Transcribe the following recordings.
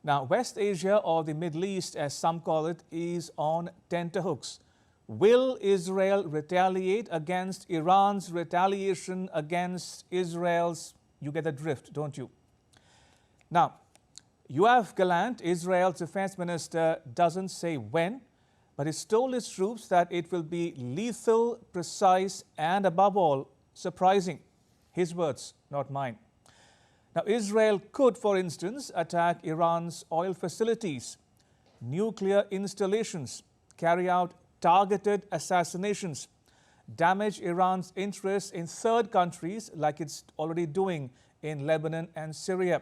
Now, West Asia, or the Middle East as some call it, is on tenterhooks. Will Israel retaliate against Iran's retaliation against Israel's? You get the drift, don't you? Now, U.A.E. Gallant, Israel's defense minister, doesn't say when, but he's told his troops that it will be lethal, precise, and above all, surprising. His words, not mine. Now, Israel could, for instance, attack Iran's oil facilities, nuclear installations, carry out targeted assassinations, damage Iran's interests in third countries like it's already doing in Lebanon and Syria,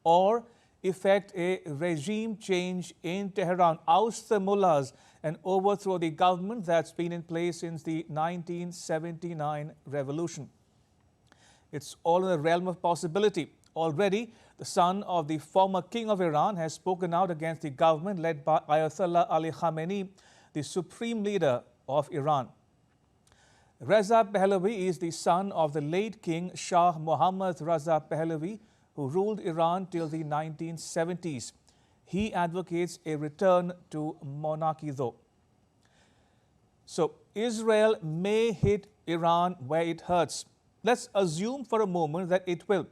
or effect a regime change in Tehran, oust the mullahs and overthrow the government that's been in place since the 1979 revolution. It's all in the realm of possibility. Already, the son of the former king of Iran has spoken out against the government led by Ayatollah Ali Khamenei, the supreme leader of Iran. Reza Pahlavi is the son of the late king Shah Mohammad Reza Pahlavi, who ruled Iran till the 1970s. He advocates a return to monarchy though. So, Israel may hit Iran where it hurts. Let's assume for a moment that it will.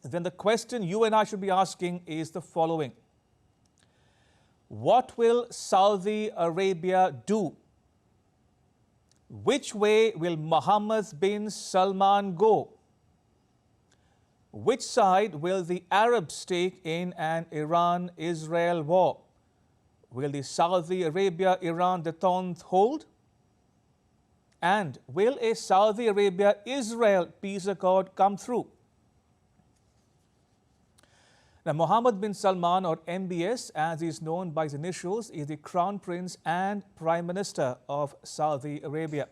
Then the question you and I should be asking is the following. What will Saudi Arabia do? Which way will Mohammed bin Salman go? Which side will the Arabs take in an Iran-Israel war? Will the Saudi Arabia-Iran détente hold? And will a Saudi Arabia-Israel peace accord come through? Now, Mohammed bin Salman, or MBS, as he is known by his initials, is the Crown Prince and Prime Minister of Saudi Arabia.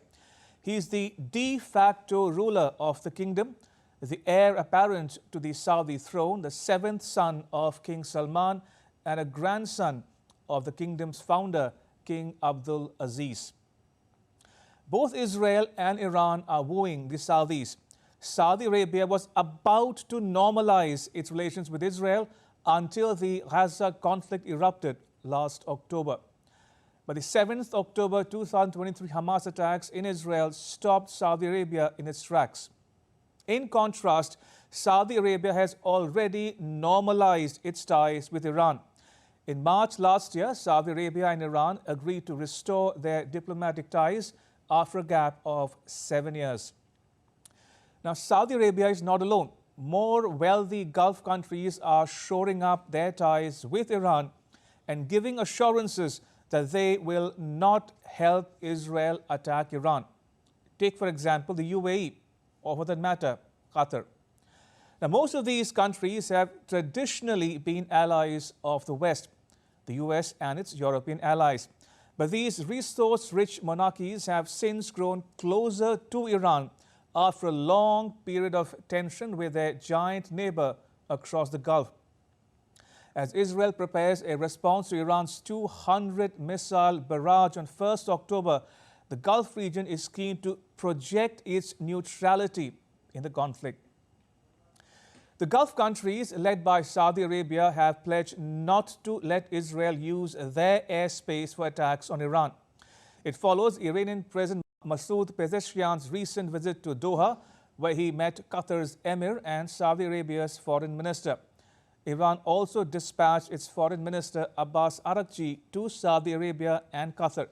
He is the de facto ruler of the kingdom, the heir apparent to the Saudi throne, the seventh son of King Salman, and a grandson of the kingdom's founder, King Abdul Aziz. Both Israel and Iran are wooing the Saudis. Saudi Arabia was about to normalize its relations with Israel until the Gaza conflict erupted last October. But the 7th October 2023 Hamas attacks in Israel stopped Saudi Arabia in its tracks. In contrast, Saudi Arabia has already normalized its ties with Iran. In March last year, Saudi Arabia and Iran agreed to restore their diplomatic ties after a gap of 7 years. Now, Saudi Arabia is not alone. More wealthy Gulf countries are shoring up their ties with Iran and giving assurances that they will not help Israel attack Iran. Take, for example, the U.A.E, or for that matter, Qatar. Now, most of these countries have traditionally been allies of the West, the U.S. and its European allies. But these resource-rich monarchies have since grown closer to Iran after a long period of tension with their giant neighbor across the Gulf. As Israel prepares a response to Iran's 200-missile barrage on 1st October, the Gulf region is keen to project its neutrality in the conflict. The Gulf countries, led by Saudi Arabia, have pledged not to let Israel use their airspace for attacks on Iran. It follows Iranian President Masoud Pezeshkian's recent visit to Doha, where he met Qatar's Emir and Saudi Arabia's foreign minister. Iran also dispatched its foreign minister Abbas Araghchi to Saudi Arabia and Qatar.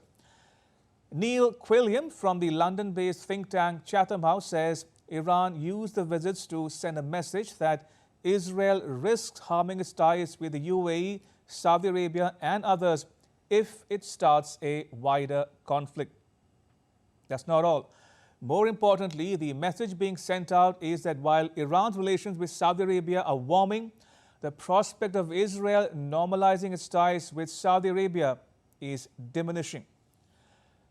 Neil Quilliam from the London-based think tank Chatham House says Iran used the visits to send a message that Israel risks harming its ties with the U.A.E, Saudi Arabia and others if it starts a wider conflict. That's not all. More importantly, the message being sent out is that while Iran's relations with Saudi Arabia are warming, the prospect of Israel normalizing its ties with Saudi Arabia is diminishing.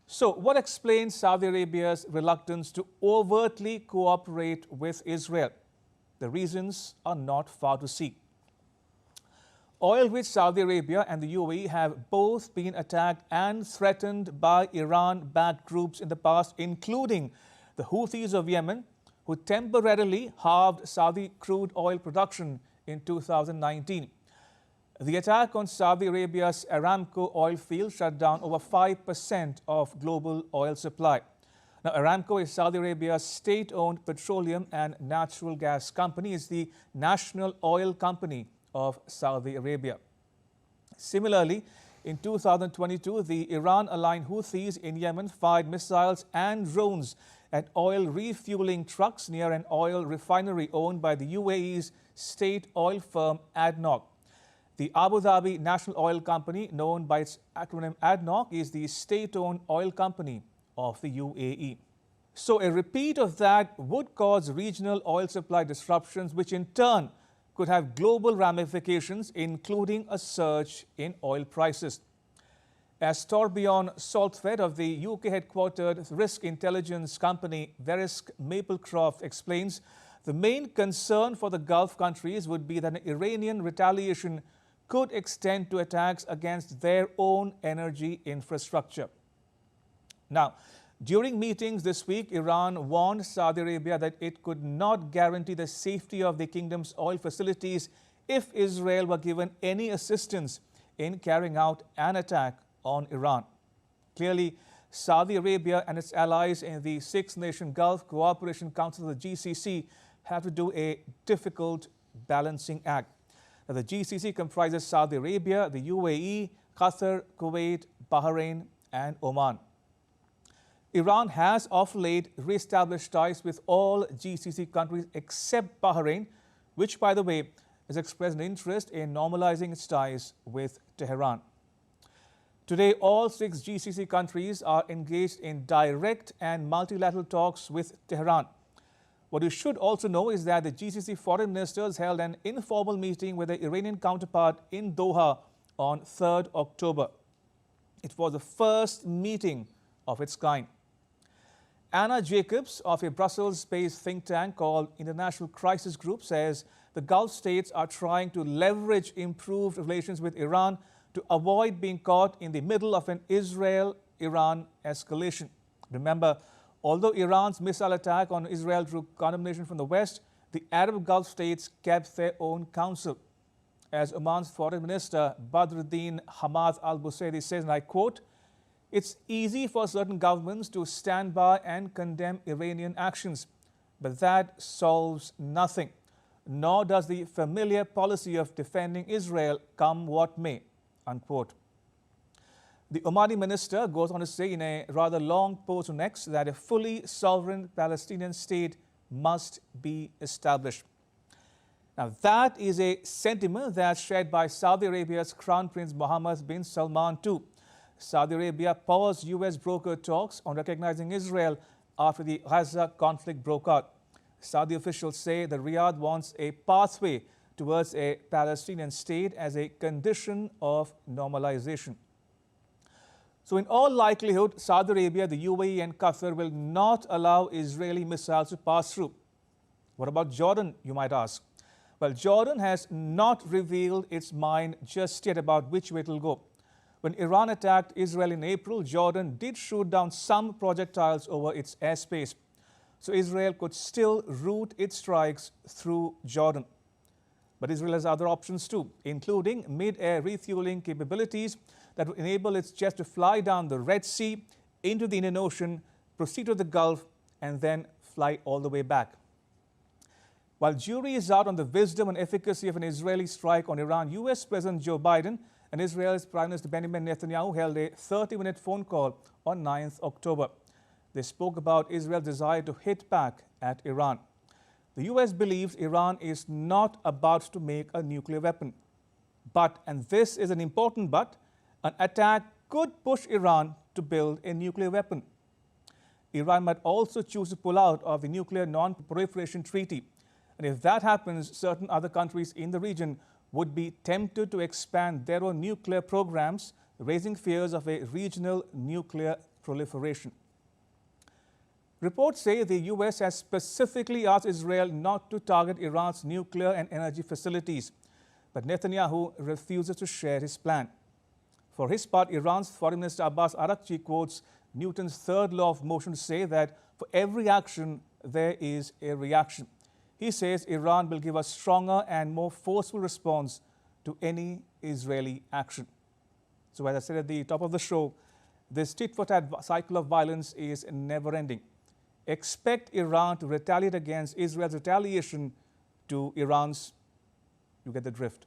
So, what explains Saudi Arabia's reluctance to overtly cooperate with Israel? The reasons are not far to seek. Oil-rich Saudi Arabia and the U.A.E have both been attacked and threatened by Iran-backed groups in the past, including the Houthis of Yemen, who temporarily halved Saudi crude oil production in 2019. The attack on Saudi Arabia's Aramco oil field shut down over 5% of global oil supply. Now, Aramco is Saudi Arabia's state-owned petroleum and natural gas company. It's the national oil company of Saudi Arabia. Similarly, in 2022, the Iran-aligned Houthis in Yemen fired missiles and drones at oil refueling trucks near an oil refinery owned by the U.A.E's state oil firm ADNOC. The Abu Dhabi National Oil Company, known by its acronym ADNOC, is the state-owned oil company of the U.A.E. So a repeat of that would cause regional oil supply disruptions, which in turn could have global ramifications, including a surge in oil prices. As Torbjorn Soltvedt of the UK-headquartered risk intelligence company Verisk Maplecroft explains, the main concern for the Gulf countries would be that Iranian retaliation could extend to attacks against their own energy infrastructure. Now, during meetings this week, Iran warned Saudi Arabia that it could not guarantee the safety of the kingdom's oil facilities if Israel were given any assistance in carrying out an attack on Iran. Clearly, Saudi Arabia and its allies in the Six-Nation Gulf Cooperation Council, the GCC, have to do a difficult balancing act. Now, the GCC comprises Saudi Arabia, the U.A.E, Qatar, Kuwait, Bahrain, and Oman. Iran has of late re-established ties with all GCC countries except Bahrain, which, by the way, has expressed an interest in normalizing its ties with Tehran. Today, all 6 GCC countries are engaged in direct and multilateral talks with Tehran. What you should also know is that the GCC foreign ministers held an informal meeting with their Iranian counterpart in Doha on 3rd October. It was the first meeting of its kind. Anna Jacobs of a Brussels-based think tank called International Crisis Group says the Gulf states are trying to leverage improved relations with Iran to avoid being caught in the middle of an Israel-Iran escalation. Remember, although Iran's missile attack on Israel drew condemnation from the West, the Arab Gulf states kept their own counsel. As Oman's foreign minister Badruddin Hamad al-Busaidi says, and I quote, "It's easy for certain governments to stand by and condemn Iranian actions, but that solves nothing, nor does the familiar policy of defending Israel come what may," unquote. The Omani minister goes on to say in a rather long post on X that a fully sovereign Palestinian state must be established. Now, that is a sentiment that's shared by Saudi Arabia's Crown Prince Mohammad bin Salman too. Saudi Arabia paused U.S. brokered talks on recognizing Israel after the Gaza conflict broke out. Saudi officials say that Riyadh wants a pathway towards a Palestinian state as a condition of normalization. So in all likelihood, Saudi Arabia, the U.A.E and Qatar will not allow Israeli missiles to pass through. What about Jordan, you might ask? Well, Jordan has not revealed its mind just yet about which way it will go. When Iran attacked Israel in April, Jordan did shoot down some projectiles over its airspace. So Israel could still route its strikes through Jordan. But Israel has other options too, including mid-air refueling capabilities that will enable its jets to fly down the Red Sea into the Indian Ocean, proceed to the Gulf, and then fly all the way back. While jury is out on the wisdom and efficacy of an Israeli strike on Iran, U.S. President Joe Biden and Israel's Prime Minister Benjamin Netanyahu held a 30-minute phone call on 9th October. They spoke about Israel's desire to hit back at Iran. The U.S. believes Iran is not about to make a nuclear weapon. But, and this is an important but, an attack could push Iran to build a nuclear weapon. Iran might also choose to pull out of the Nuclear Non-Proliferation Treaty. And if that happens, certain other countries in the region would be tempted to expand their own nuclear programs, raising fears of a regional nuclear proliferation. Reports say the U.S. has specifically asked Israel not to target Iran's nuclear and energy facilities, but Netanyahu refuses to share his plan. For his part, Iran's Foreign Minister Abbas Araghchi quotes Newton's third law of motion to say that for every action, there is a reaction. He says Iran will give a stronger and more forceful response to any Israeli action. So as I said at the top of the show, this tit-for-tat cycle of violence is never-ending. Expect Iran to retaliate against Israel's retaliation to Iran's. You get the drift.